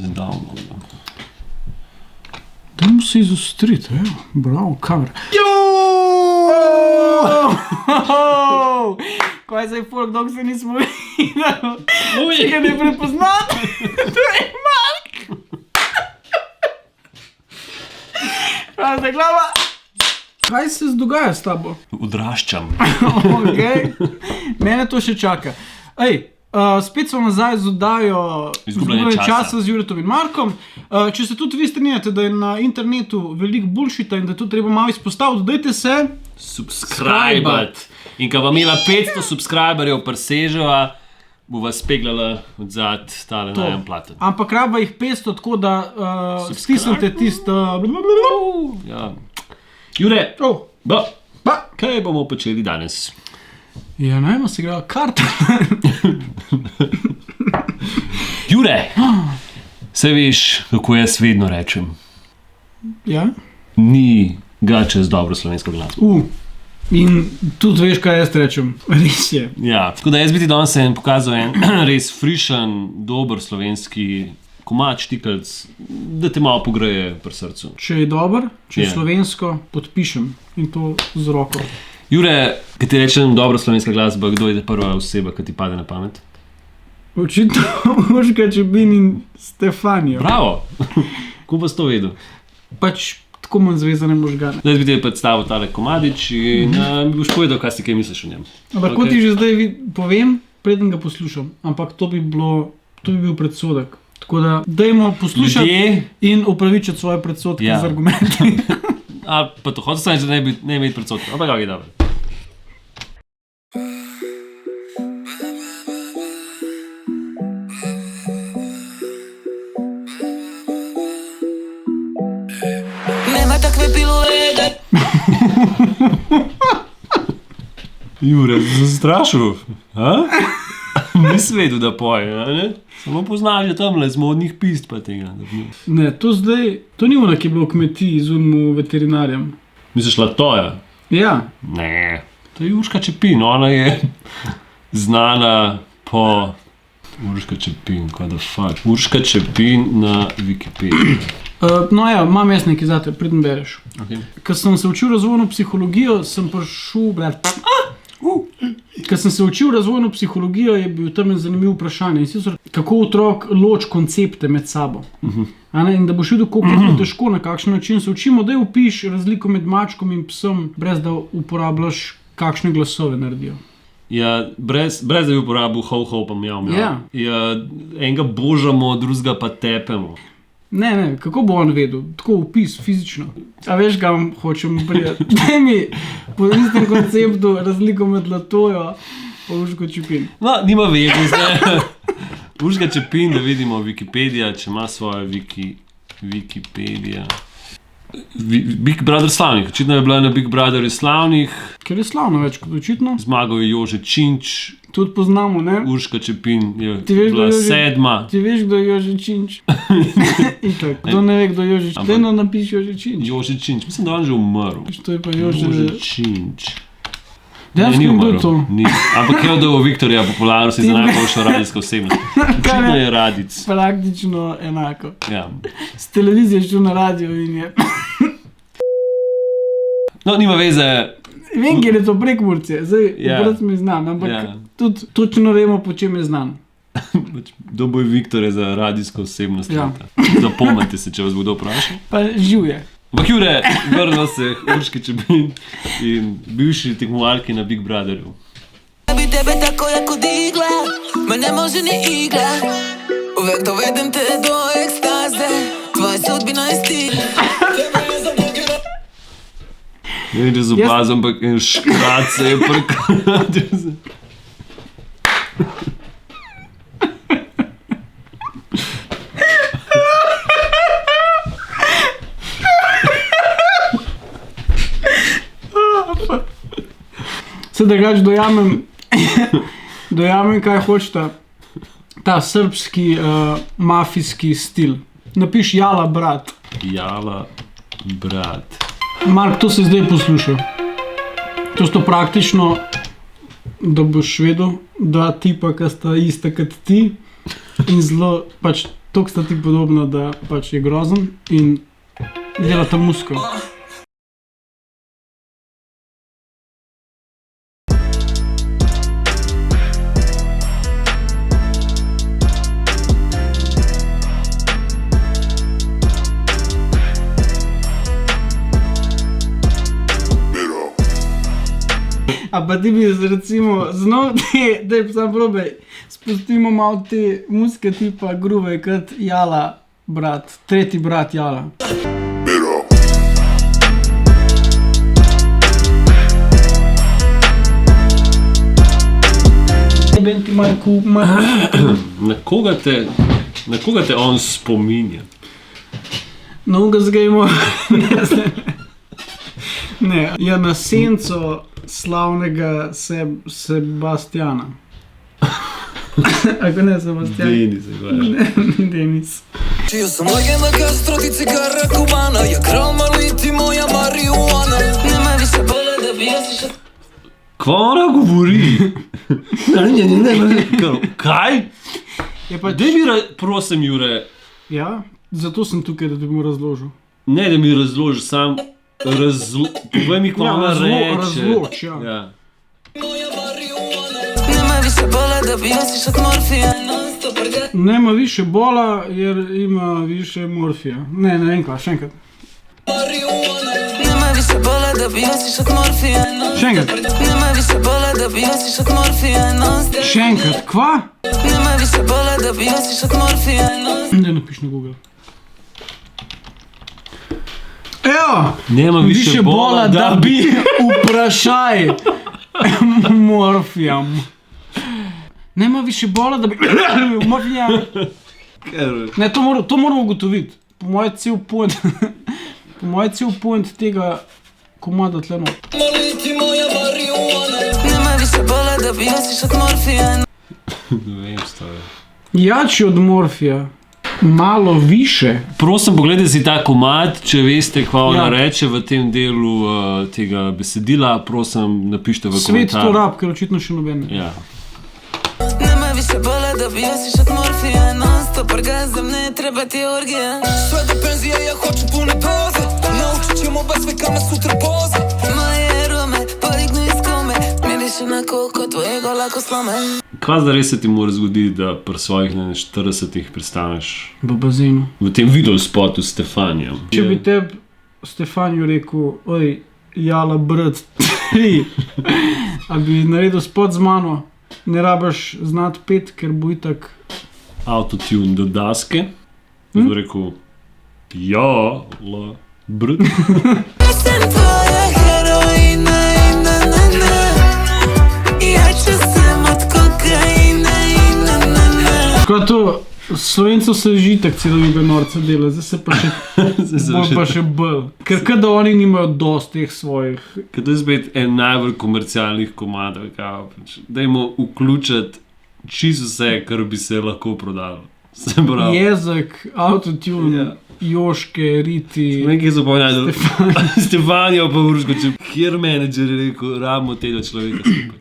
Download. Dajmo se izostriti, bravo, kamera. Kaj zdaj folk, dok se nismo videli? Če ga ne prepoznati, to je Mark. Kaj zdaj glava? Kaj se dogaja s tabo? Odraščam. Okay. Mene to še čaka. Spet smo nazaj z oddajo Izgubljanje časa z Juretom in Markom. Če se tudi vi strinjate, da je na internetu veliko bullshita in da je to treba malo izpostaviti, dajte se subscribe-at. In ko vam imela 500 subscriberjev preseževa, bo vas peglala odzad tale najem platen. Ampak raba jih 500, tako da stisnite tisto... Ja. Jure, kaj bomo počeli danes? Ja, najmo se igrala karta. Jure, se veš, kako jaz vedno rečem. Ja? Ni ga čez dobro slovensko glasbo. In tudi veš, kaj jaz rečem. Res je. Ja, tako da jaz bi ti danes pokazal en res frišen, dober slovenski komad, štikljc, da te malo pogreje pri srcu. Če je dober, če je slovensko, podpišem. In to z roko. Jure, kad ti rečem dobro slovenska glasba, kdo je prva oseba, ki ti pade na pamet? Očitno Urška Čebin in Stefanijo. Bravo! Kako pa si to vedel? Pač tako manj zvezane možgane. Zdaj bi ti predstavil tale komadič in mi boš povedal, kaj si kaj misliš o njem. Ampak kot ti že zdaj povem, preden ga poslušam. Ampak to bi bil predsodek. Tako da dajmo poslušati in upravičiti svoje predsodke z argumenti. Ali pa to hotel sem, da ne imeti predsodka. Ampak kako je dobro. Nema takve pilule da... Jure, sem strašil. Nisem vedel, da poje, ne? Samo poznal že tamle z modnih pist pa tega. Ne, to ni ona, ki je bila v kmetiji z unim veterinarjem. Misliš Latoja? Ja. Ne, to je Urška Čepin, ona je znana po... Urška Čepin, what the fuck? Urška Čepin na Wikipediji. No ja, imam jaz nekaj zate, preden bereš. Okay. Ko sem se učil razvojno psihologijo, sem prišel... Ko sem se učil razvojno psihologijo, je bil tam en zanimiv vprašanje. Kako otrok loči koncepte med sabo. In da boš videl, koliko je težko, na kakšen način se učimo, da opiš razliko med mačkom in psom, brez da uporabljaš kakšne glasove naredijo. Ja, brez da bi uporabil ho pa mjav. Ja. Ja, enega božamo, drugega pa tepemo. Ne, kako bo on vedel? Tako opis, fizično. A veš, kaj vam hočem prijeti? Daj mi po istem konceptu razliko med Latojo pa Urško Čepin. No, nima veze zdaj. Urška Čepin, da vidimo Wikipedija, če ima svojo Wikipedija. Big Brother slavnih. Očitno je bila na Big Brotherju slavnih. Ker je slavno več kot očitno. Zmagal je Jože Činč. Tudi poznamo, ne? Urška Čepin je bila 7. Ti veš, kdo je Jože Činč? Itak, kdo ne ve, kdo je Jože Činč? Dajno napiši Jože Činč. Jože Činč, mislim, da on že umrl. To je pa Jože Činč. Dejansko je bil to. Ampak je od Viktorja popularnosti za najboljšo radijsko osebnost. Očitno je radic. Praktično enako. Ja. S televizije šel na radio in je... No, nima veze. Vem, kjer je to Prekmurje, zdaj obrc mi znan, ampak tudi točno vemo, po čem je znan. Kdo bo Viktor je za radijsko osebnost? Zapomnite se, če vas bo kdo vprašal. Pa živ je. Ampak Jure, vrnil se Urški Čepin in bivši tekmovalki na Big Brotherju. Bi tebe tako jako digla, me ne može ni igla. Uvek dovedem te do ekstaze, tvoja sudbina je stil. Ne vem, če z opazom, ampak en škrat se je prekladil. Se drugač dojamem, kaj hočeta ta srbski mafijski stil. Napiš Jala brat. Jala brat. Mark, to se zdaj posluša. To sto praktično, da boš vedel, dva tipa, ki sta ista kot ti in zelo, pač Tok sta ti podobna, da pač je grozen in dela ta muziko. A pa ti bi recimo znal da je sam probaj, spustimo malo te muzike tipa Groove kot Jala brat, tretji brat Jala. Benti Marku, Na koga te on spominja? no ga zgajmo, ne, je na senco slavnega Sebastiana. Ako ne Sebastian? Denis, Denis. Io sam legenda Castro ti cigara cubana Ja kralj maliti moja marijuana Nema više bole da bi josiš Kva ona govori? Kaj? Je pač, Daj mi, prosim, Jure, ja, zato sem tukaj, da ti bom razložil. ne da mi razložiš, sam povej mi, kva ona reče. Razloč, ja. Ja. moja marijuana Nema više bole da bi josiš od morfija Non stop orgasm Nema više bola, jer ima više morfija. Ne vem kva, še enkrat. marijuana Nema više bole da bi josiš od morfija Non Še enkrat, Nema više bole da bi josiš od morfija Non stop še enkrat, kva? Nema više bole da bi josiš od morfija Non stop Ne napiš na Google. Evo! Nema više bola, da bi... Vprašaj morfijam. Nema više bola, da bi... Morfijam. Ne, to moramo ugotoviti. Po moje cel point tega komada tle not. Maliti moja marijuana Nema više bole da bi josiš od morfija Ne vem, stave. Jači od morfija. Malo više. Prosim, pogledaj si ta komad, če veste, kva ona Ja. reče v tem delu tega besedila, prosim, napište v Svet komentar. to rab, ker očitno še noben ne. Ja. Nema više bole da bi josiš od morfija Non stop orgazam, ne treba ti orgija Sve do penzije ja hoću pune doze Naučit ćemo bez sve kame sutra poze Moje arome podignu iz kome Miriše na koko tvojega lako slome Kva zdaj se ti mora zgoditi, da pri svojih 40-ih pristaneš V bazenu. v tem videospotu s Stefanijem? Če bi tebi Stefanju rekel, oj, Jala brat, ti, a bi naredil spot z mano, ne rabiš znati pet, ker bo itak. Autotune do daske, bi rekel, ja, brat. Ja sam tvoja heroina i na na na Jača sam od kokaina i na na na Tako to, Slovencev se že itak celovite norce dela, zdaj se pa še, bolj pa še bolj. Ker kada oni nimajo dosti teh svojih. Kaj to je spet en najbolj komercialnih komadov, kao, pač, dajmo vključiti čisto vse, kar bi se lahko prodalo. Se pravi, Jezik, autotune, Ja. Joške, Riti, nekaj so pa najdel. Stefanijo pa Urško, če kjer menedžer je rekel, rabimo tega človeka skupaj.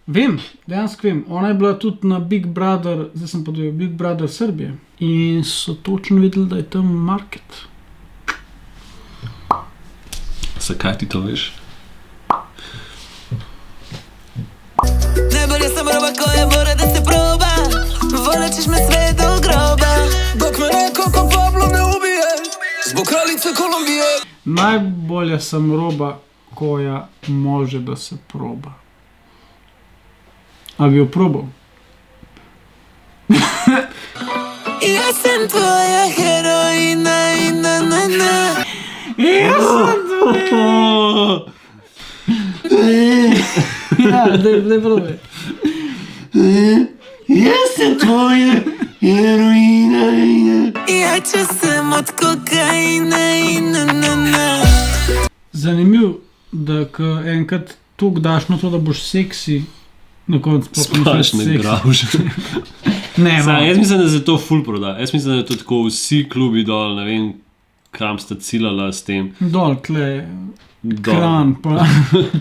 Vem, dejansko vem. Ona je bila tudi na Big Brother, zdaj sem pa dobil Big Brother Srbije. In so točno videli, da je tam market. Zakaj ti to veš? Najbolje sam roba koja mora da se proba Volit ćeš me sve do groba Dok me neko ko Pablo ne ubije Zbog kraljice Kolumbije Najbolje sam roba koja može da se proba. A bi jo probal? Ja sam tvoja heroina i na na na Ja sam tvoja! Ja, daj probaj. Ja sam tvoja heroina. Jača sam od kokaina i na na na Zanimiv, da ko enkrat toliko daš na to, da boš seksi, na koncu pa Spaš ne gravž. Ne, no. Jaz mislim, da se to ful proda. Jaz mislim, da je to tako vsi klubi dol, ne vem, kam sta ciljala s tem. Dol, tle, Dol. Kran, pa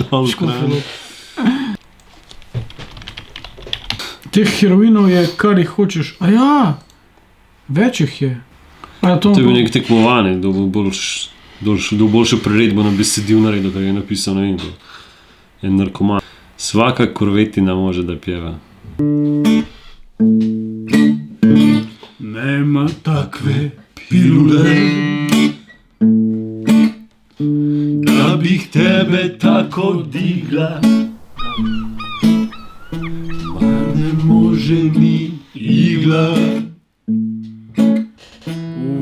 Dol, Škofja Kran. Loka. Teh heroinov je, kar jih hočeš. A ja, Več jih je. A To je bil nek tekmovanje, kdo bo boljšo priredbo na besedil naredil, kar je napisal, ne vem, kdo. En narkoman. Svaka korvetina može da pjeva. Nema takve pilule, Da bih tebe tako digla, ma ne može ni igla.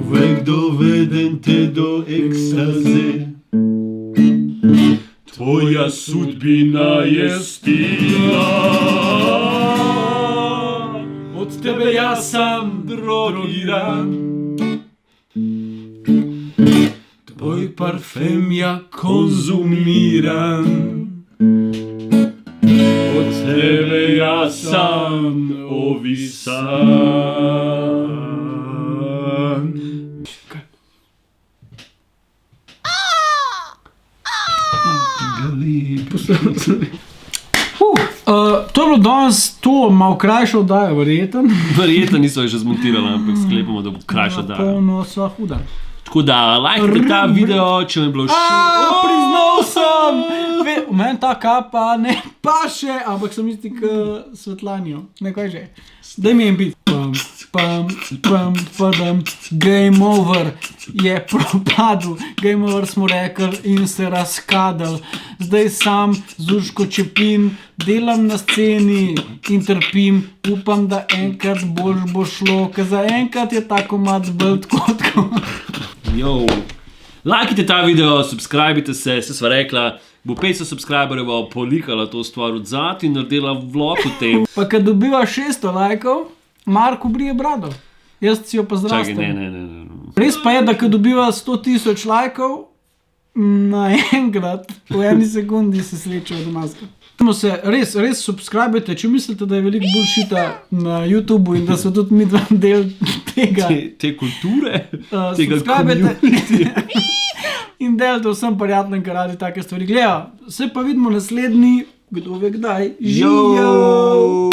Uvek dovedem te do ekstaze, tvoja sudbina je stila. Od tebe ja sam drogiran, tvoj parfem ja konzumiram. Od tebe ja sam ovisan. To je bilo danes to malo krajše oddaje, verjeten. Verjetno niso že zmontirali, ampak sklepamo, da bo krajša dan. Polno sva huda. Tako da, lajkajte ta video, če vam je bilo všeč. Priznal sem! Meni ta kapa ne paše, ampak sem isti k Svetlanjo. Nekaj že. Daj mi en bit. Game over je propadl. Game over smo rekli in se razkadal. Zdaj sam z Urško Čepin delam na sceni in trpim. Upam, da enkrat boljš bo šlo, ker zaenkrat je tako mat bolj tako. Yo. Lajkajte ta video, subscribite se sva rekla, bo 500 subscriberjev polikala to stvar od zad in naredila vlog o tem. Pa kad dobiva 600 lajkov, Marko brije brado. Jaz si jo pa zrastem. Čakaj, ne. Res pa je, da kad dobiva 100.000 lajkov, naenkrat, v eni sekundi se slečejo do maska. Se res subscribite, če mislite, da je veliko bullshita na YouTubeu in da so tudi mi dva del tega. Te kulture, tega subscribite community. in delite vsem prijateljem, ki radi take stvari gledajo. Se pa vidimo naslednji, kdo ve kdaj. Živijo!